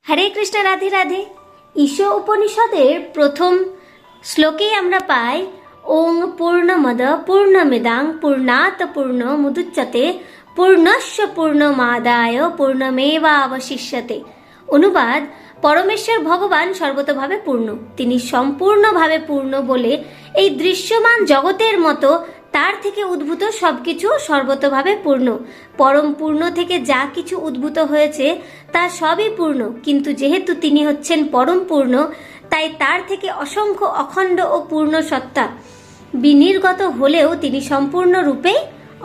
হরে কৃষ্ণ, রাধে রাধে। ঈশো উপনিষদের প্রথম শ্লোকেই আমরা পাই ওং পূর্ণমদ পূর্ণমিদাং পূর্ণাৎ পূর্ণমুদচ্যতে পূর্ণস্য পূর্ণমাদায় পূর্ণমেবাবশিষ্যতে। অনুবাদ: পরমেশ্বর ভগবান সর্বতোভাবে পূর্ণ, তিনি সম্পূর্ণভাবে পূর্ণ বলে এই দৃশ্যমান জগতের মতো তার থেকে উদ্ভূত সবকিছু সর্বতোভাবে পূর্ণ। পরম পূর্ণ থেকে যা কিছু উদ্ভূত হয়েছে তা সবই পূর্ণ, কিন্তু যেহেতু তিনি হচ্ছেন পরম পূর্ণ, তাই তার থেকে অসংখ্য অখণ্ড ও পূর্ণ সত্তা বিনির্গত হলেও তিনি সম্পূর্ণ রূপেই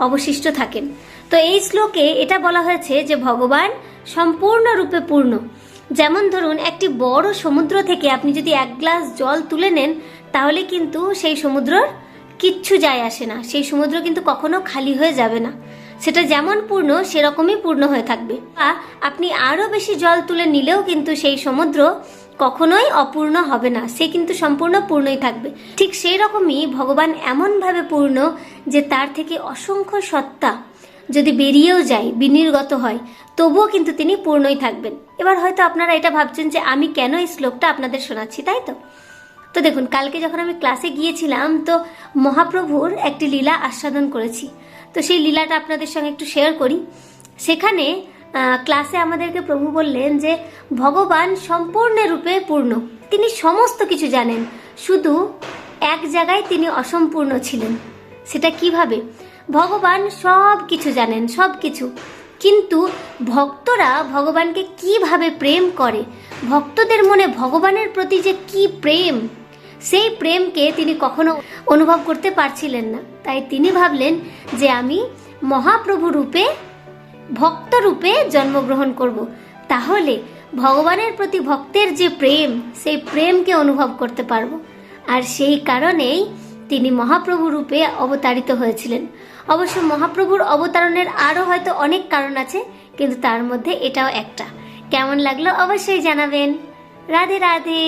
অবশিষ্ট থাকেন। তো এই শ্লোকে এটা বলা হয়েছে যে ভগবান সম্পূর্ণ রূপে পূর্ণ। যেমন ধরুন, একটি বড় সমুদ্র থেকে আপনি যদি এক গ্লাস জল তুলে নেন, তাহলে কিন্তু সেই সমুদ্রর কিচ্ছু যায় আসে না, সেই সমুদ্র কিন্তু কখনো খালি হয়ে যাবে না। সেটা যেমন পূর্ণ সেরকমই পূর্ণ হয়ে থাকবে। বা আপনি আরো বেশি জল তুলে নিলেও কিন্তু সেই সমুদ্র কখনোই অপূর্ণ হবে না, সে কিন্তু সম্পূর্ণ পূর্ণই থাকবে। ঠিক সেই রকমই ভগবান এমনভাবে পূর্ণ যে তার থেকে অসংখ্য সত্তা যদি বেরিয়েও যায়, বিনির্গত হয়, তবুও কিন্তু তিনি পূর্ণই থাকবেন। এবার হয়তো আপনারা এটা ভাবছেন যে আমি কেন এই শ্লোকটা আপনাদের শোনাচ্ছি, তাই তো? তো দেখুন, কালকে যখন আমি ক্লাসে গিয়েছিলাম তো মহাপ্রভুর একটি লীলা আস্বাদন করেছি। তো সেই লীলাটা আপনাদের সঙ্গে একটু শেয়ার করি। সেখানে ক্লাসে আমাদেরকে প্রভু বললেন যে ভগবান সম্পূর্ণরূপে পূর্ণ, তিনি সমস্ত কিছু জানেন, শুধু এক জায়গায় তিনি অসম্পূর্ণ ছিলেন। সেটা কিভাবে? ভগবান সব কিছু জানেন, সব কিছু, কিন্তু ভক্তরা ভগবানকে কিভাবে প্রেম করে, ভক্তদের মনে ভগবানের প্রতি যে কি প্রেম, সেই প্রেমকে তিনি কখনো অনুভব করতে পারছিলেন না। তাই তিনি ভাবলেন যে আমি মহাপ্রভু রূপে, ভক্ত রূপে জন্মগ্রহণ করব, তাহলে ভগবানের প্রতি ভক্তের যে প্রেম, সেই প্রেমকে অনুভব করতে পারবো। আর সেই কারণেই তিনি মহাপ্রভু রূপে অবতারিত হয়েছিলেন। অবশ্য মহাপ্রভুর অবতারণের আরও হয়তো অনেক কারণ আছে, কিন্তু তার মধ্যে এটাও একটা। কেমন লাগলো অবশ্যই জানাবেন। রাধে রাধে।